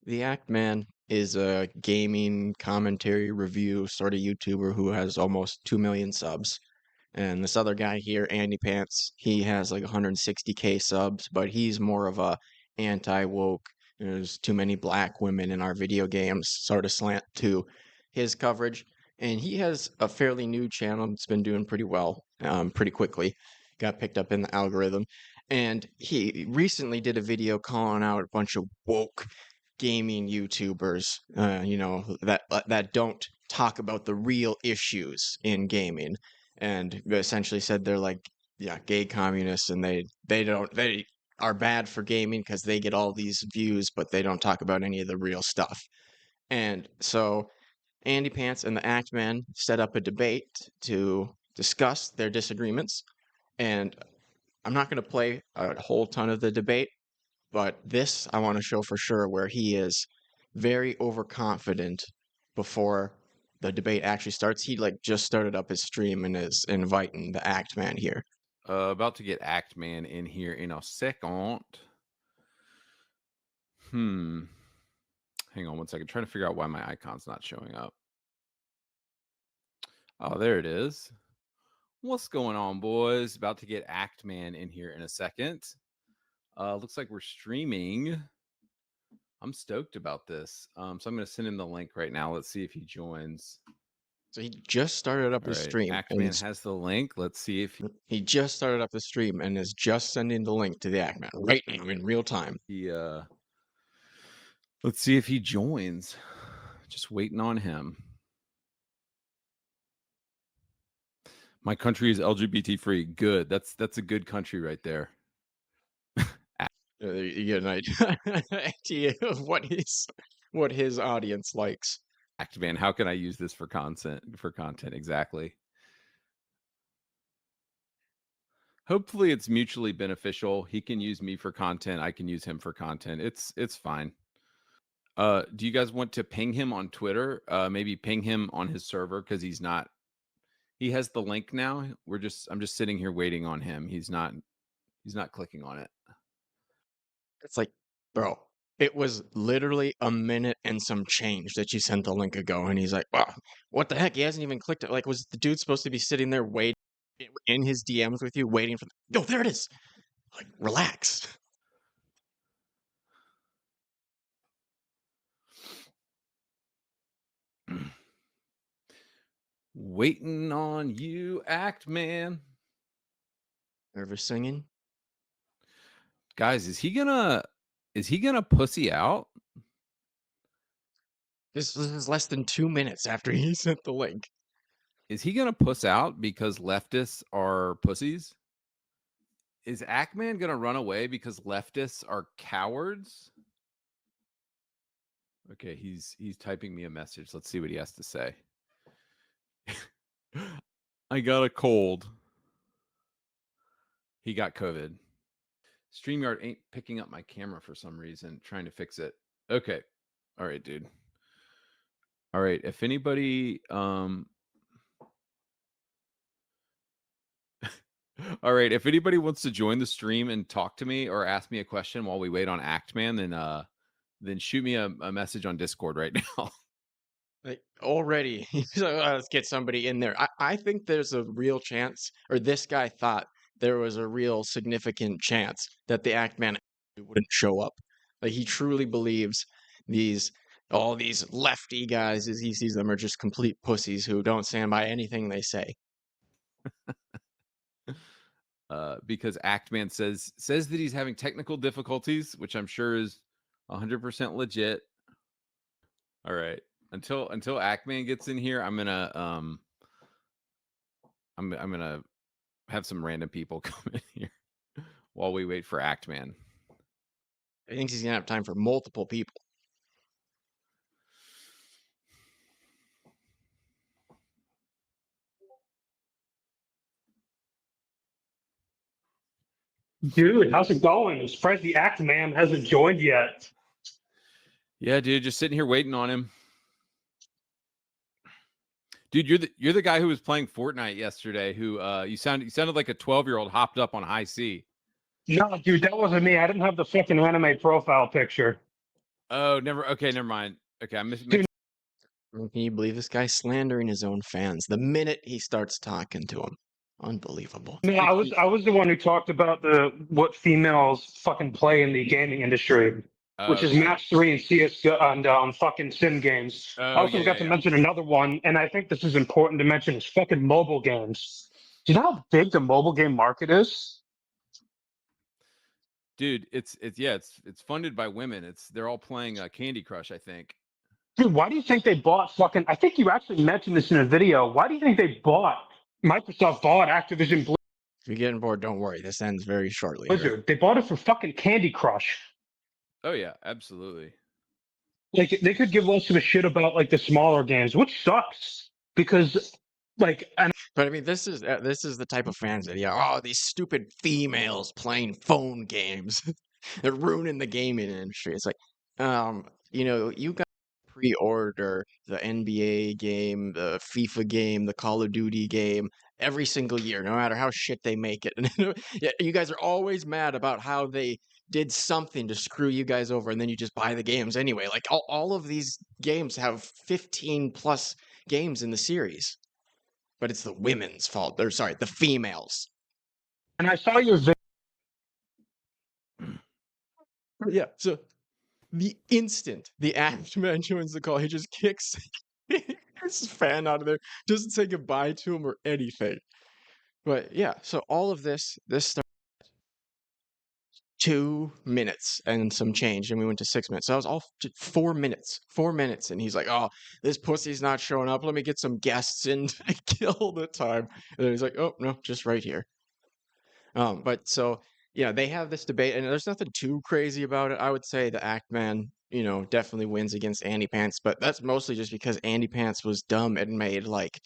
The Act Man is a gaming commentary review sort of YouTuber who has almost 2 million subs. And this other guy here, AndyPants, he has like 160K subs, but he's more of a anti-woke. There's too many black women in our video games sort of slant to his coverage. And he has a fairly new channel that's been doing pretty well, pretty quickly. Got picked up in the algorithm. And he recently did a video calling out a bunch of woke gaming YouTubers, that don't talk about the real issues in gaming, and essentially said they're like, yeah, gay communists, and they are bad for gaming because they get all these views, but they don't talk about any of the real stuff. And so Andy Pants and the Act Man set up a debate to discuss their disagreements, and I'm not going to play a whole ton of the debate, but this I want to show for sure where he is very overconfident before the debate actually starts. He like just started up his stream and is inviting the Act Man here. About to get Act Man in here in a second. Hang on one second. Trying to figure out why my icon's not showing up. Oh, there it is. What's going on, boys? About to get Act Man in here in a second. Looks like we're streaming. I'm stoked about this. So I'm going to send him the link right now. Let's see if he joins. So he just started up All his right, stream Act and Man has the link. Let's see if he just started up the stream and is just sending the link to the Act Man right now in real time. Let's see if he joins. Just waiting on him. My country is LGBT free. Good. That's a good country right there. You get an idea of what his audience likes. Act Man, how can I use this for content? Exactly. Hopefully it's mutually beneficial. He can use me for content. I can use him for content. It's fine. Do you guys want to ping him on Twitter? Maybe ping him on his server because he has the link now. I'm just sitting here waiting on him. He's not clicking on it. It's like, bro, it was literally a minute and some change that you sent the link ago, and he's like, "Wow, what the heck? He hasn't even clicked it." Like, was the dude supposed to be sitting there waiting in his DMs with you, waiting for? Yo, there it is. Like, relax. Waiting on you, Act Man. Nervous singing. Guys, is he gonna pussy out? This is less than 2 minutes after he sent the link. Is he gonna puss out because leftists are pussies? Is Act Man gonna run away because leftists are cowards? Okay, he's typing me a message. Let's see what he has to say. I got a cold. He got COVID. StreamYard ain't picking up my camera for some reason. Trying to fix it. Okay. All right, dude. All right. If anybody all right, if anybody wants to join the stream and talk to me or ask me a question while we wait on Act Man, then shoot me a message on Discord right now. Like, already, he's like, "Oh, let's get somebody in there." I think there's a real chance, or this guy thought there was a real significant chance that the Act Man wouldn't show up. Like, he truly believes all these lefty guys, as he sees them, are just complete pussies who don't stand by anything they say. Because Act Man says that he's having technical difficulties, which I'm sure is 100% legit. All right. Until Act Man gets in here, I'm gonna have some random people come in here while we wait for Act Man. I think he's gonna have time for multiple people. Dude, how's it going? I'm surprised the Act Man hasn't joined yet. Yeah, dude, just sitting here waiting on him. Dude, you're the guy who was playing Fortnite yesterday. Who you sounded like a 12-year-old hopped up on high C. No, dude, that wasn't me. I didn't have the fucking anime profile picture. Oh, never mind. Okay, I Dude, I mean, can you believe this guy slandering his own fans the minute he starts talking to them? Unbelievable. no, I was the one who talked about the what females fucking play in the gaming industry, which is Okay. match 3 and CS and fucking sim games. I Oh, also yeah, forgot yeah, to yeah. mention another one, and I think this is important to mention, is fucking mobile games. Do you know how big the mobile game market is? Dude, it's funded by women. They're all playing Candy Crush, I think. Dude, why do you think they bought fucking? I think you actually mentioned this in a video. Why do you think Microsoft bought Activision If you're getting bored, don't worry. This ends very shortly here. Blizzard? They bought it for fucking Candy Crush. Oh yeah, absolutely. Like they could give less of a shit about like the smaller games, which sucks because like and But I mean, this is the type of fans that, yeah, oh, these stupid females playing phone games. They're ruining the gaming industry. It's like, you guys pre-order the NBA game, the FIFA game, the Call of Duty game every single year, no matter how shit they make it. And yeah, you guys are always mad about how they did something to screw you guys over, and then you just buy the games anyway. Like all of these games have 15 plus games in the series, but it's the women's fault. Or sorry, the females. I saw your video. Yeah. So the instant the act man joins the call, he just kicks his fan out of there, doesn't say goodbye to him or anything. But yeah, so all of this started 2 minutes and some change, and we went to 6 minutes. So I was all 4 minutes, and he's like, "Oh, this pussy's not showing up. Let me get some guests in to kill the time." And then he's like, "Oh no, just right here." But so yeah, they have this debate, and there's nothing too crazy about it. I would say the Act Man, definitely wins against AndyPants, but that's mostly just because AndyPants was dumb and made like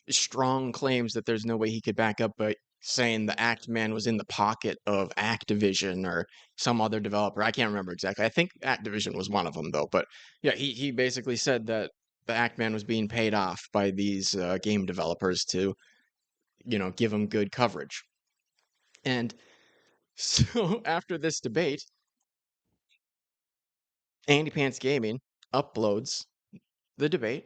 strong claims that there's no way he could back up, but saying the Act Man was in the pocket of Activision or some other developer. I can't remember exactly. I think Activision was one of them though. But yeah, he basically said that the Act Man was being paid off by these game developers to give him good coverage. And so after this debate, AndyPants Gaming uploads the debate,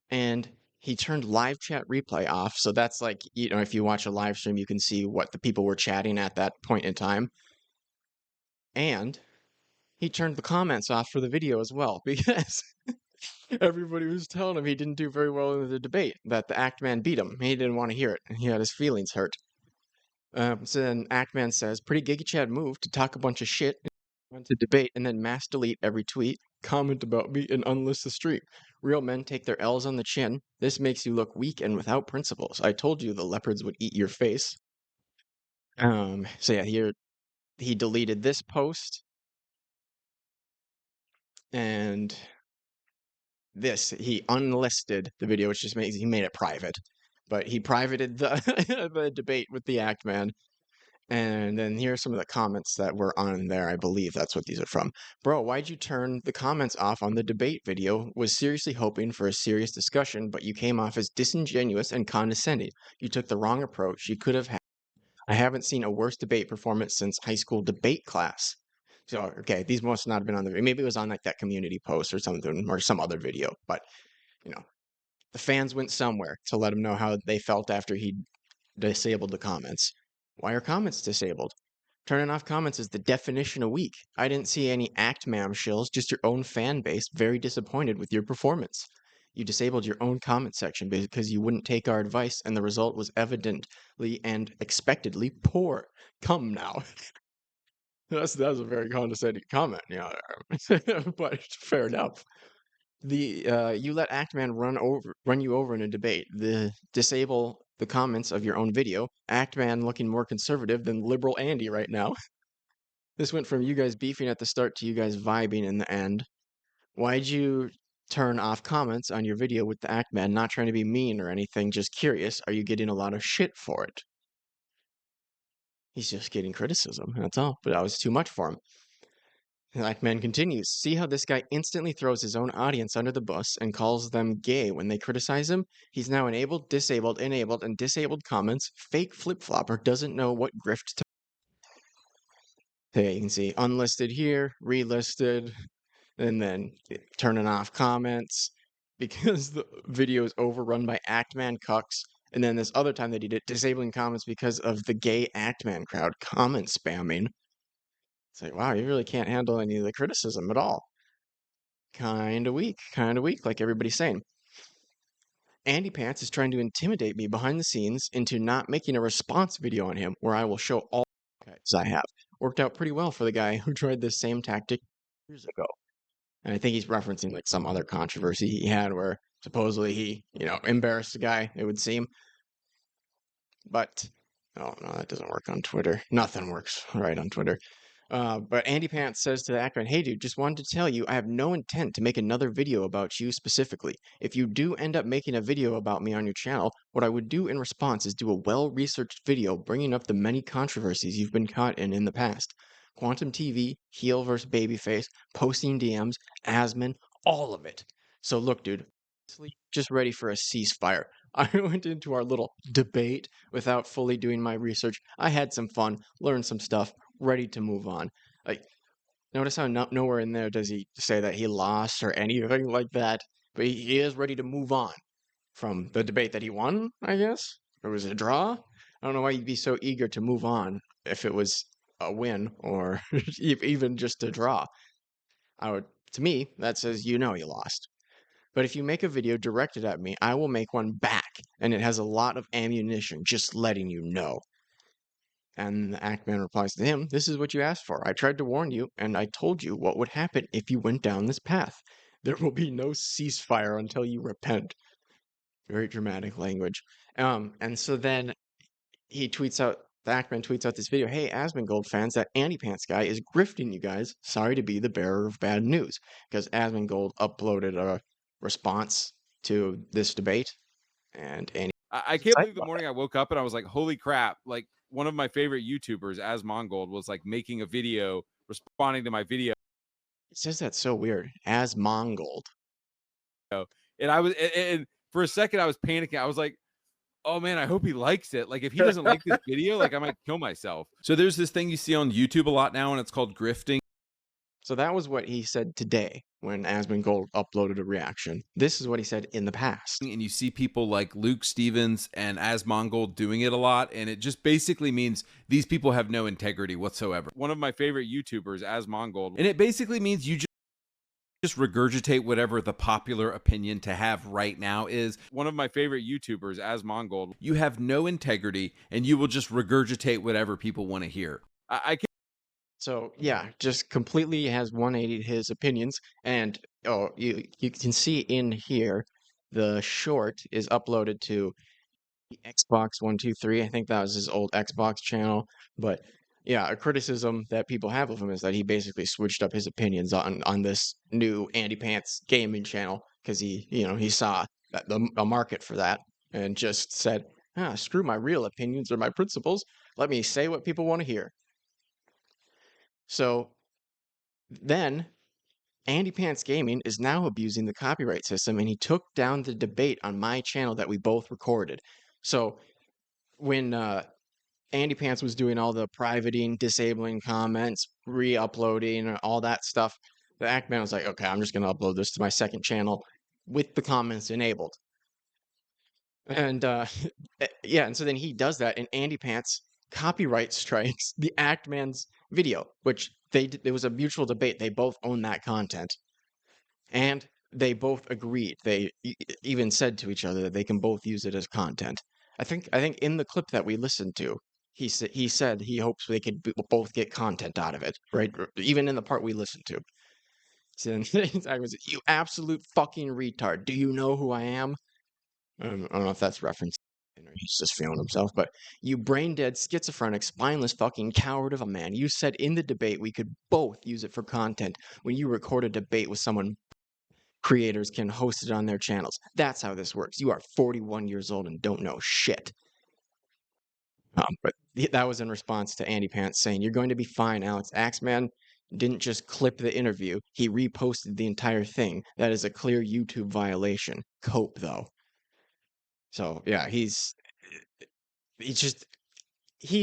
and he turned live chat replay off. So that's like, if you watch a live stream, you can see what the people were chatting at that point in time. And he turned the comments off for the video as well, because everybody was telling him he didn't do very well in the debate, that the Act Man beat him. He didn't want to hear it, and he had his feelings hurt. So then Act Man says, pretty Giga Chad move to talk a bunch of shit, went to debate, and then mass delete every tweet, comment about me, and unlist the stream. Real men take their L's on the chin. This makes you look weak and without principles. I told you the leopards would eat your face. So yeah, here he deleted this post, and he unlisted the video, which just makes he made it private. But he privated the the debate with the Act Man. And then here are some of the comments that were on there. I believe that's what these are from. Bro, why'd you turn the comments off on the debate video? Was seriously hoping for a serious discussion, but you came off as disingenuous and condescending. You took the wrong approach. You could have had. I haven't seen a worse debate performance since high school debate class. So, okay, these must not have been on the video. Maybe it was on like that community post or something, or some other video. But, you know, the fans went somewhere to let him know how they felt after he disabled the comments. Why are comments disabled? Turning off comments is the definition of weak. I didn't see any act ma'am shills, just your own fan base very disappointed with your performance. You disabled your own comment section because you wouldn't take our advice, and the result was evidently and expectedly poor. Come now. That's a very condescending comment, but fair enough. You let Actman run you over in a debate. Disable the comments of your own video. Actman looking more conservative than liberal Andy right now. This went from you guys beefing at the start to you guys vibing in the end. Why'd you turn off comments on your video with the Actman? Not trying to be mean or anything, just curious. Are you getting a lot of shit for it? He's just getting criticism, that's all. But that was too much for him. Blackman continues. See how this guy instantly throws his own audience under the bus and calls them gay when they criticize him? He's now enabled, and disabled comments. Fake flip-flopper doesn't know what grift to. Okay, you can see unlisted here, relisted. and then turning off comments because the video is overrun by Actman cucks. And then this other time that he did disabling comments because of the gay Actman crowd comment spamming. It's like, wow, you really can't handle any of the criticism at all. Kind of weak, like everybody's saying. AndyPants is trying to intimidate me behind the scenes into not making a response video on him where I will show all the I have. Worked out pretty well for the guy who tried this same tactic years ago. And I think he's referencing like some other controversy he had where supposedly he, embarrassed the guy, it would seem. But, oh no, that doesn't work on Twitter. Nothing works right on Twitter. But AndyPants says to the actor, hey dude, just wanted to tell you I have no intent to make another video about you specifically. If you do end up making a video about me on your channel, what I would do in response is do a well-researched video bringing up the many controversies you've been caught in the past. Quantum TV, heel versus babyface, posting DMs, Asman, all of it. So look, dude, just ready for a ceasefire. I went into our little debate without fully doing my research. I had some fun, learned some stuff, ready to move on. Like, notice how nowhere in there does he say that he lost or anything like that. But he is ready to move on from the debate that he won, I guess. It was a draw. I don't know why you'd be so eager to move on if it was a win or even just a draw. To me, that says you lost. But if you make a video directed at me, I will make one back, and it has a lot of ammunition, just letting you know. And the Actman replies to him, this is what you asked for. I tried to warn you, and I told you what would happen if you went down this path. There will be no ceasefire until you repent. Very dramatic language. And so then the Actman tweets out this video, hey, Asmongold fans, that AndyPants guy is grifting you guys. Sorry to be the bearer of bad news. Because Asmongold uploaded a response to this debate, and I can't believe the morning I woke up and I was like, holy crap, like one of my favorite YouTubers, As Mongold, was like making a video responding to my video. It says that's so weird. As Mongold. And I was, and for a second I was panicking. I was like, oh man, I hope he likes it. Like if he doesn't like this video, like I might kill myself. So there's this thing you see on YouTube a lot now, and it's called grifting. So that was what he said today when Asmongold uploaded a reaction. This is what he said in the past. And you see people like Luke Stevens and Asmongold doing it a lot, and it just basically means these people have no integrity whatsoever. One of my favorite YouTubers, Asmongold, and it basically means you just regurgitate whatever the popular opinion to have right now is. One of my favorite YouTubers, Asmongold, you have no integrity, and you will just regurgitate whatever people want to hear. I can't. So yeah, just completely has 180'd his opinions, and you can see in here the short is uploaded to Xbox 123. I think that was his old Xbox channel. But yeah, a criticism that people have of him is that he basically switched up his opinions on this new AndyPants gaming channel because he saw that a market for that and just said, screw my real opinions or my principles. Let me say what people want to hear. So then AndyPants Gaming is now abusing the copyright system, and he took down the debate on my channel that we both recorded. So when AndyPants was doing all the privating, disabling comments, re-uploading, all that stuff, the Actman was like, okay, I'm just going to upload this to my second channel with the comments enabled. And yeah, and so then he does that, and AndyPants copyright strikes the Actman's video, which it was a mutual debate. They both own that content, and they both agreed. They even said to each other that they can both use it as content. I think in the clip that we listened to, he said he hopes they could both get content out of it, right? Even in the part we listened to. So I was, you absolute fucking retard. Do you know who I am? I don't know if that's reference. He's just feeling himself, but you brain dead, schizophrenic, spineless fucking coward of a man. You said in the debate we could both use it for content when you record a debate with someone creators can host it on their channels. That's how this works. You are 41 years old and don't know shit. But that was in response to AndyPants saying, you're going to be fine, Alex. Axeman didn't just clip the interview. He reposted the entire thing. That is a clear YouTube violation. Cope, though. So, yeah, he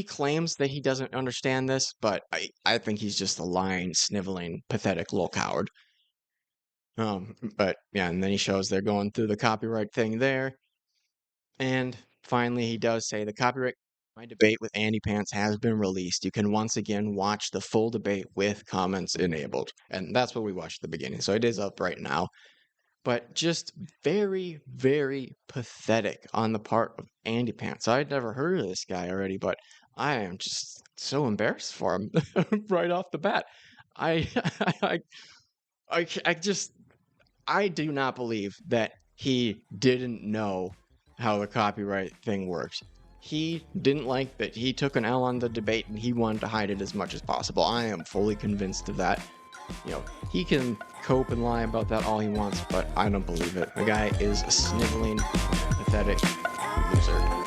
claims that he doesn't understand this, but I think he's just a lying, sniveling, pathetic little coward. But yeah, and then he shows they're going through the copyright thing there. And finally, he does say the copyright my debate with AndyPants has been released. You can once again watch the full debate with comments enabled. And that's what we watched at the beginning. So it is up right now. But just very, very pathetic on the part of AndyPants. I'd never heard of this guy already, but I am just so embarrassed for him right off the bat. I, I, I just I do not believe that he didn't know how the copyright thing works. He didn't like that he took an L on the debate and he wanted to hide it as much as possible. I am fully convinced of that. He can cope and lie about that all he wants, but I don't believe it. The guy is a sniveling, pathetic loser.